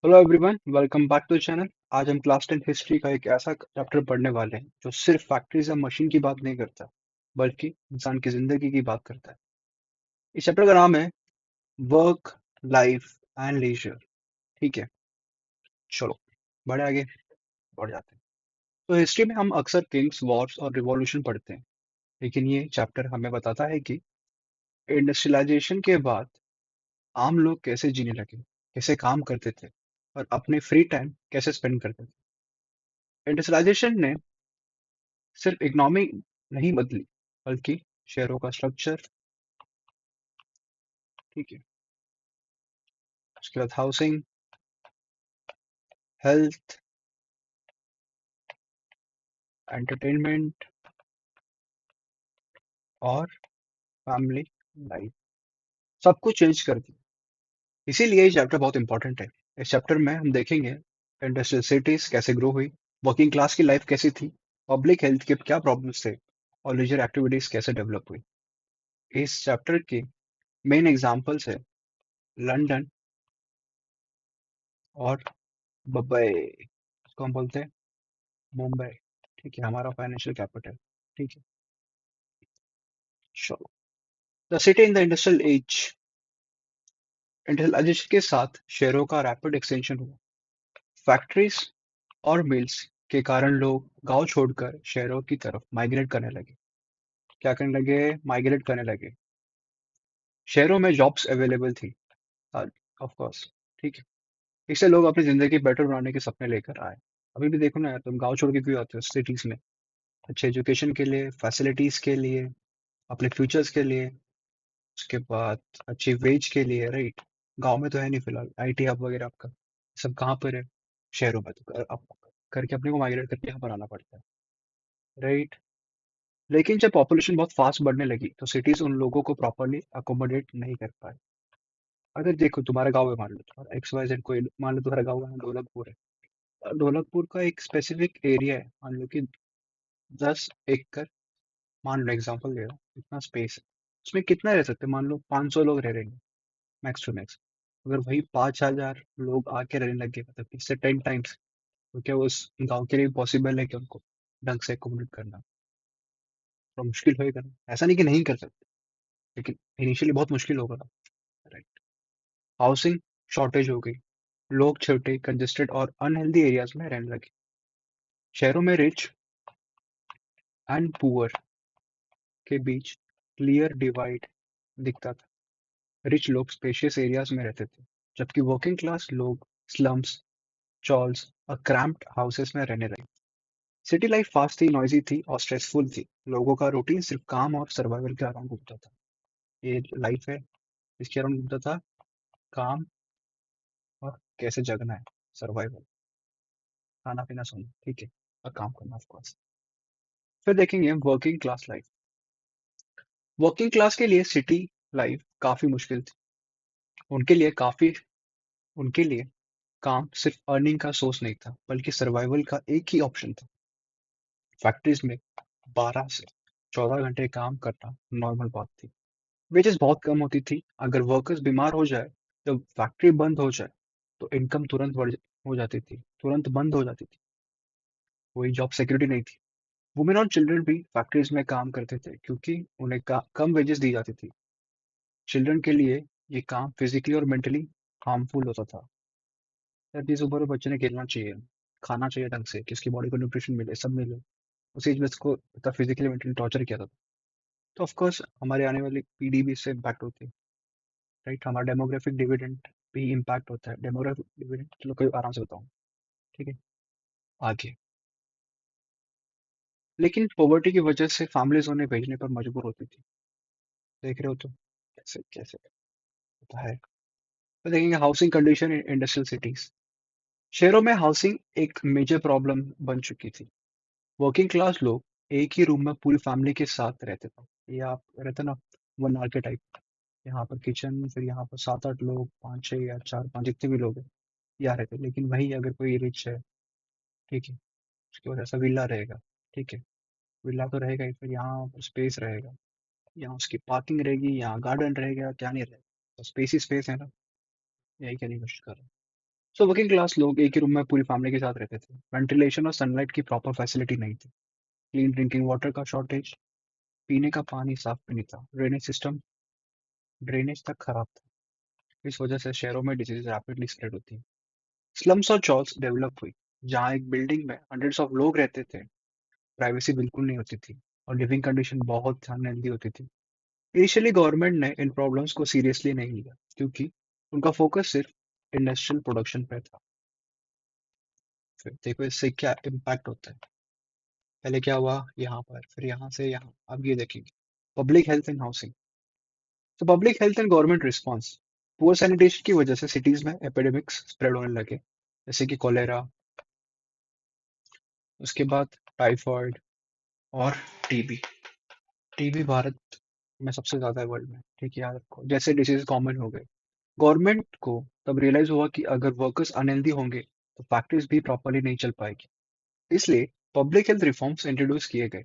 Hello everyone, welcome back to channel. आज हम class 10 history का एक ऐसा चैप्टर पढ़ने वाले हैं जो सिर्फ फैक्ट्रीज या मशीन की बात नहीं करता, बल्कि इंसान की जिंदगी की बात करता है। इस चैप्टर का नाम है वर्क, लाइफ एंड लीजर। ठीक है, चलो बढ़े आगे बढ़ जाते हैं। तो हिस्ट्री में हम अक्सर किंग्स, वॉर्स और रिवॉल्यूशन पढ़ते हैं, लेकिन ये चैप्टर हमें बताता है कि इंडस्ट्रियलाइजेशन के बाद आम लोग कैसे जीने लगे, कैसे काम करते थे और अपने फ्री टाइम कैसे स्पेंड करते थे। इंडस्ट्रियलाइजेशन ने सिर्फ इकोनॉमी नहीं बदली, बल्कि शहरों का स्ट्रक्चर, ठीक है, उसके बाद हाउसिंग, हेल्थ, एंटरटेनमेंट और फैमिली लाइफ, सब कुछ चेंज कर दी। इसीलिए ये चैप्टर बहुत इंपॉर्टेंट है। इस चैप्टर में हम देखेंगे इंडस्ट्रियल सिटीज कैसे ग्रो हुई, वर्किंग क्लास की लाइफ कैसी थी, पब्लिक हेल्थ के क्या प्रॉब्लम्स थे और लीजर एक्टिविटीज कैसे डेवलप हुई। इस चैप्टर के मेन एग्जांपल्स है लंदन और बम्बई, इसको हम बोलते हैं मुंबई। ठीक है, हमारा फाइनेंशियल कैपिटल। ठीक है, चलो। The city in the industrial age. Industrialisation के साथ शहरों का रैपिड एक्सटेंशन हुआ। फैक्ट्रीज और मिल्स के कारण लोग गांव छोड़कर शहरों की तरफ माइग्रेट करने लगे। क्या करने लगे? माइग्रेट करने लगे। शहरों में जॉब्स अवेलेबल थी, ऑफ कोर्स। ठीक है, इससे लोग अपनी जिंदगी बेटर बनाने के सपने लेकर आए। अभी भी देखो ना यार, तुम गांव छोड़ के क्यों आते हो सिटीज में? अच्छे एजुकेशन के लिए, फैसिलिटीज के लिए, अपने फ्यूचर्स के लिए, उसके बाद अच्छी वेज के लिए, राइट? गांव में तो है नहीं फिलहाल आईटी हब वगैरह आपका, सब कहाँ पर है? शहरों में। तो अब करके अपने को माइग्रेट करके यहाँ पर आना पड़ता है, राइट? लेकिन जब पॉपुलेशन बहुत फास्ट बढ़ने लगी तो सिटीज उन लोगों को प्रॉपरली अकोमोडेट नहीं कर पाए। अगर देखो तुम्हारा गाँव है, मान लो तुम्हारा एक्स वाई जेड कोई, मान लो तुम्हारा गाँव है ढोलकपुर है। ढोलकपुर का एक स्पेसिफिक एरिया है, मान लो कि 10 एकड़, मान लो एग्जाम्पल दे रहा हूँ, इतना स्पेस है। उसमें कितना रह सकते हैं? मान लो 500 लोग रह रहे हैं, मैक्स टू मैक्स। अगर वही 5,000 लोग आके रहने लगे, मतलब इससे 10 टाइम्स, तो क्या उस गांव के लिए पॉसिबल है कि उनको ढंग से अकोमोडेट करना? थोड़ा मुश्किल होएगा ना। ऐसा नहीं कि नहीं कर सकते, लेकिन इनिशियली बहुत मुश्किल होगा ना, राइट? हाउसिंग शॉर्टेज हो गई। लोग छोटे, कंजेस्टेड और अनहेल्दी एरियाज में रहने लगे। शहरों में रिच एंड पुअर के बीच क्लियर डिवाइड दिखता था। रिच लोग स्पेशियस एरियाज में रहते थे, जबकि वर्किंग क्लास लोग स्लम्स, चॉल्स और क्रैम्प्ड हाउसेस में रहने लगे। सिटी लाइफ फास्ट थी, नॉइजी थी और स्ट्रेसफुल थी। लोगों का रूटीन सिर्फ काम और सर्वाइवल के अराउंड घूमता था। ये लाइफ है, इसके अराउंड घूमता था, काम और कैसे जगना है, सर्वाइवल, खाना पीना सोना, ठीक है, और काम करना ऑफ कोर्स। फिर देखेंगे working class life. Working class के लिए सिटी लाइफ काफी मुश्किल थी। उनके लिए काफी उनके लिए काम सिर्फ अर्निंग का सोर्स नहीं था, बल्कि सर्वाइवल का एक ही ऑप्शन था। फैक्ट्रीज में 12 से 14 घंटे काम करना नॉर्मल बात थी। वेजेस बहुत कम होती थी। अगर वर्कर्स बीमार हो जाए, जब फैक्ट्री बंद हो जाए, तो इनकम तुरंत हो जाती थी, तुरंत बंद हो जाती थी। कोई जॉब सिक्योरिटी नहीं थी। वुमेन और चिल्ड्रन भी फैक्ट्रीज में काम करते थे, क्योंकि उन्हें कम वेजेस दी जाती थी। चिल्ड्रन के लिए ये काम फिजिकली और मेंटली हार्मफुल होता था। यार इस उम्र में बच्चे ने खेलना चाहिए, खाना चाहिए ढंग से, कि उसकी बॉडी को न्यूट्रिशन मिले, सब मिले। उस एज में इसको इतना फिजिकली मेंटली टॉर्चर किया था। तो ऑफ कोर्स हमारे आने वाली पीढ़ी भी इससे इम्पैक्ट होती है, राइट? हमारा डेमोग्राफिक डिविडेंड भी इम्पैक्ट होता है। डेमोग्राफिक डिविडेंड चलो कोई आराम से बताऊं, ठीक है, आगे। लेकिन पॉवर्टी की वजह से फैमिलीज उन्हें भेजने पर मजबूर होती थी। देख रहे हो तो कैसे कैसे होता है। तो देखेंगे housing condition in industrial cities. शहरों में हाउसिंग एक मेजर प्रॉब्लम बन चुकी थी। वर्किंग क्लास लोग एक ही रूम में पूरी फैमिली के साथ रहते थे। ये आप रहते ना, वन आर के टाइप। यहाँ पर किचन, फिर यहाँ पर 7-8 लोग, 5-6 या 4-5 जितने भी लोग हैं यहाँ रहते। लेकिन वही अगर कोई रिच है, ठीक है, उसके बाद ऐसा विला रहेगा, ठीक है, विला तो रहेगा ही, फिर यहाँ पर स्पेस रहेगा, यहाँ उसकी पार्किंग रहेगी, यहाँ गार्डन रहेगा, क्या नहीं रहेगा, तो स्पेस ही स्पेस है ना। यही कहने की कोशिश कर रहा हूँ। सो वर्किंग क्लास लोग एक ही रूम में पूरी फैमिली के साथ रहते थे। वेंटिलेशन और सनलाइट की प्रॉपर फैसिलिटी नहीं थी। क्लीन ड्रिंकिंग वाटर का शॉर्टेज, पीने का पानी साफ भी नहीं था। ड्रेनेज सिस्टम ड्रेनेज तक खराब था। इस वजह से शहरों में डिजीज रैपिडली स्प्रेड होती है। स्लम्स और चॉल्स डेवलप हुई, जहाँ एक बिल्डिंग में हंड्रेड्स ऑफ लोग रहते थे। प्राइवेसी बिल्कुल नहीं होती थी और लिविंग कंडीशन बहुत अनहेल्दी होती थी। इनिशियली गवर्नमेंट ने इन प्रॉब्लम्स को सीरियसली नहीं लिया, क्योंकि उनका फोकस सिर्फ इंडस्ट्रियल प्रोडक्शन पे था। फिर देखो इससे क्या इम्पैक्ट होता है। पहले क्या हुआ यहाँ पर, फिर यहाँ से यहाँ, अब ये देखेंगे। Public health and housing. तो public health and government response. Poor sanitation की वजह से सिटीज में एपिडेमिक्स स्प्रेड होने लगे, जैसे कि कोलेरा, उसके बाद टाइफॉइड और टीबी। टीबी भारत में सबसे ज्यादा है वर्ल्ड में, ठीक है, याद रखो। जैसे डिसीज कॉमन हो गए, गवर्नमेंट को तब रियलाइज हुआ कि अगर वर्कर्स अनहेल्दी होंगे तो फैक्ट्रीज भी प्रॉपरली नहीं चल पाएगी। इसलिए पब्लिक हेल्थ रिफॉर्म्स इंट्रोड्यूस किए गए,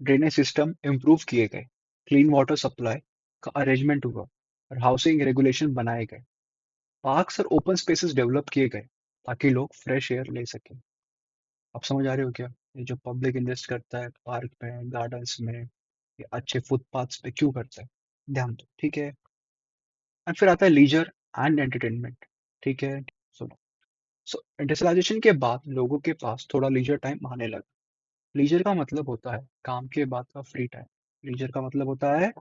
ड्रेनेज सिस्टम इम्प्रूव किए गए, क्लीन वाटर सप्लाई का अरेंजमेंट हुआ और हाउसिंग रेगुलेशन बनाए गए। पार्क्स और ओपन स्पेसेस डेवलप किए गए ताकि लोग फ्रेश एयर ले सकें। आप समझ आ रहे हो क्या? ये जो पब्लिक इन्वेस्ट करता है पार्क में, गार्डन्स में, ये अच्छे फुटपाथ्स पे क्यों करता है? ध्यान दो, ठीक है। और फिर आता है लीजर एंड एंटरटेनमेंट, ठीक है। सुनो। सो इंडस्ट्रियलाइजेशन के बाद लोगों के पास थोड़ा लीजर टाइम आने लगा। लीजर का मतलब होता है काम के बाद का फ्री टाइम। लीजर का मतलब होता है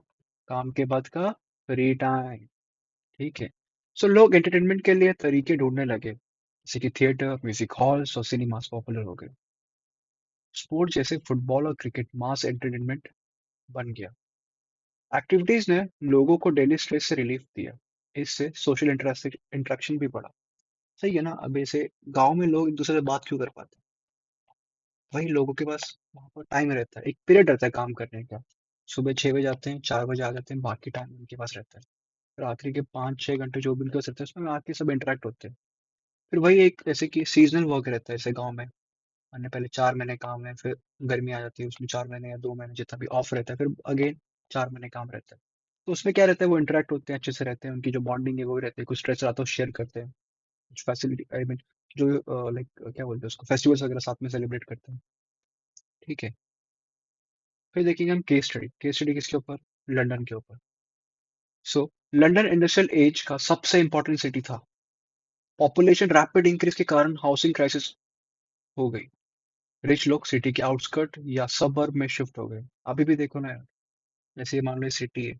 काम के बाद का फ्री टाइम, ठीक है। सो लोग एंटरटेनमेंट के लिए तरीके ढूंढने लगे, जैसे कि थिएटर, म्यूजिक हॉल्स और सिनेमास पॉपुलर हो गए। स्पोर्ट जैसे फुटबॉल और क्रिकेट मास एंटरटेनमेंट बन गया। एक्टिविटीज ने लोगों को डेली स्ट्रेस से रिलीफ दिया। इससे सोशल इंटरेक्शन भी बढ़ा। सही है ना? अब ऐसे गांव में लोग एक दूसरे से बात क्यों कर पाते हैं? वही लोगों के पास वहां पर टाइम रहता है, एक पीरियड रहता है काम करने का। सुबह 6 बजे आते हैं, 4 बजे आ जाते हैं, बाकी टाइम उनके पास रहता है। फिर आखिरी के 5-6 घंटे जो भी उनके पास रहते हैं उसमें आके सब इंटरेक्ट होते हैं। फिर वही एक जैसे कि सीजनल वर्क रहता है जैसे गाँव में। हमने पहले 4 महीने काम है, फिर गर्मी आ जाती है, उसमें 4 महीने या 2 महीने जितना भी ऑफ रहता है, फिर अगेन 4 महीने काम रहता है। तो उसमें क्या रहता है, वो इंटरेक्ट होते हैं, अच्छे से रहते हैं, उनकी जो बॉन्डिंग है वो भी रहती है, कुछ स्ट्रेस रहा तो शेयर करते हैं, कुछ फैसिलिटी आई मीन जो लाइक क्या बोलते हैं उसको, फेस्टिवल्स वगैरह साथ में सेलिब्रेट करते हैं, ठीक है। फिर देखेंगे हम केस स्टडी किसके ऊपर? लंदन के ऊपर। सो लंदन इंडस्ट्रियल एज का सबसे इंपॉर्टेंट सिटी था। पॉपुलेशन रैपिड इंक्रीज के कारण हाउसिंग क्राइसिस हो गई। रिच लोग सिटी के आउटस्कर्ट या सबर्ब में शिफ्ट हो गए। अभी भी देखो ना यार, जैसे मान लो सिटी है,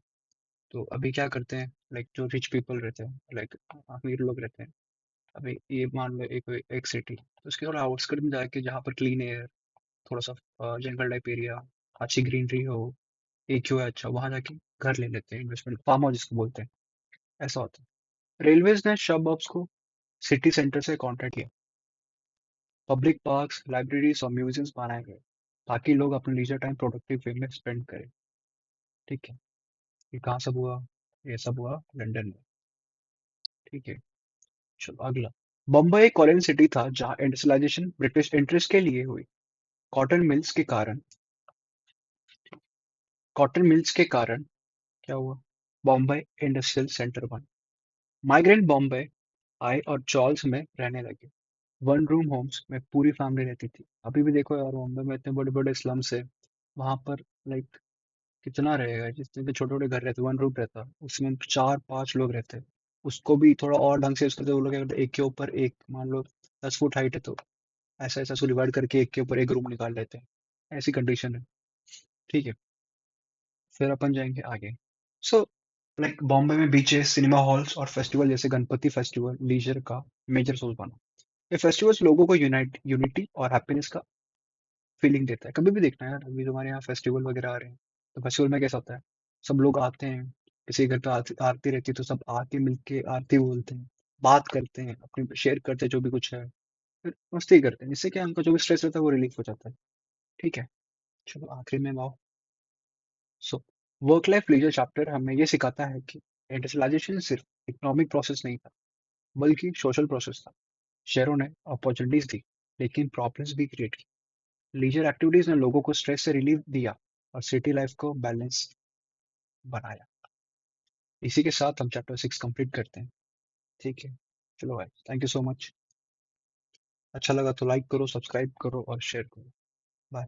तो अभी क्या करते हैं, लाइक जो रिच पीपल रहते हैं, लाइक अमीर लोग रहते हैं। अभी ये मान लो एक एक सिटी, तो उसके थोड़ा आउटस्कर्ट में जाके जहाँ पर क्लीन एयर, थोड़ा सा जंगल टाइप एरिया, अच्छी ग्रीनरी हो, एक क्यों है अच्छा, वहां जाके घर ले लेते हैं, इन्वेस्टमेंट फार्म हाउस जिसको बोलते हैं। ऐसा होता है। रेलवेज ने शबर्ब्स को सिटी सेंटर से कॉन्ट्रैक्ट किया। पब्लिक पार्क्स, लाइब्रेरीज और म्यूजियम्स बनाए गए ताकि लोग अपने लीजर टाइम प्रोडक्टिव वे में स्पेंड करें, ठीक है। ये कहाँ सब हुआ? ये सब हुआ लंदन में, ठीक है। चलो अगला। बम्बई एक कॉलोनी सिटी था जहाँ इंडस्ट्रियलाइजेशन ब्रिटिश इंटरेस्ट के लिए हुई। कॉटन मिल्स के कारण कॉटन मिल्स के कारण क्या हुआ? बॉम्बे इंडस्ट्रियल सेंटर बना। माइग्रेंट बॉम्बे आए और चॉल्स में रहने लगे। वन रूम होम्स में पूरी फैमिली रहती थी। अभी भी देखो यार, बॉम्बे में इतने बड़े बड़े स्लम्स है, वहां पर लाइक कितना रहेगा, जितने भी छोटे छोटे घर रहते, वन रूम रहता, उसमें 4-5 लोग रहते। उसको भी थोड़ा और ढंग से उसको, वो लोग क्या करते, एक के ऊपर एक, मान लो 10 फुट हाइट है तो ऐसा ऐसा उसको डिवाइड करके एक के ऊपर एक रूम निकाल लेते हैं। ऐसी कंडीशन है, ठीक है। फिर अपन जाएंगे आगे। सो लाइक बॉम्बे में बीचेस, सिनेमा हॉल्स और फेस्टिवल जैसे गणपति फेस्टिवल लीजर का मेजर सोर्स बना। ये फेस्टिवल्स लोगों को यूनिटी और हैप्पीनेस का फीलिंग देता है। कभी भी देखना यार, अभी तुम्हारे यहाँ फेस्टिवल वगैरह आ रहे हैं, तो फेस्टिवल में कैसा होता है, सब लोग आते हैं, किसी के घर पे आरती आरती रहती है तो सब आके मिलके आरती बोलते हैं, बात करते हैं, अपने शेयर करते हैं जो भी कुछ है, फिर मस्ती करते हैं, जिससे क्या उनका जो भी स्ट्रेस रहता है वो रिलीफ हो जाता है, ठीक है। चलो आखिरी में आओ। So work life leisure chapter हमें ये सिखाता है कि इंडस्ट्रियलाइजेशन सिर्फ इकोनॉमिक प्रोसेस नहीं था, बल्कि सोशल प्रोसेस था। शहरों ने अपॉर्चुनिटीज दी, लेकिन प्रॉब्लम्स भी क्रिएट की। लीजर एक्टिविटीज ने लोगों को स्ट्रेस से रिलीफ दिया और सिटी लाइफ को बैलेंस बनाया। इसी के साथ हम चैप्टर 6 कंप्लीट करते हैं, ठीक है। चलो भाई, थैंक यू सो मच। अच्छा लगा तो लाइक करो, सब्सक्राइब करो और शेयर करो। बाय।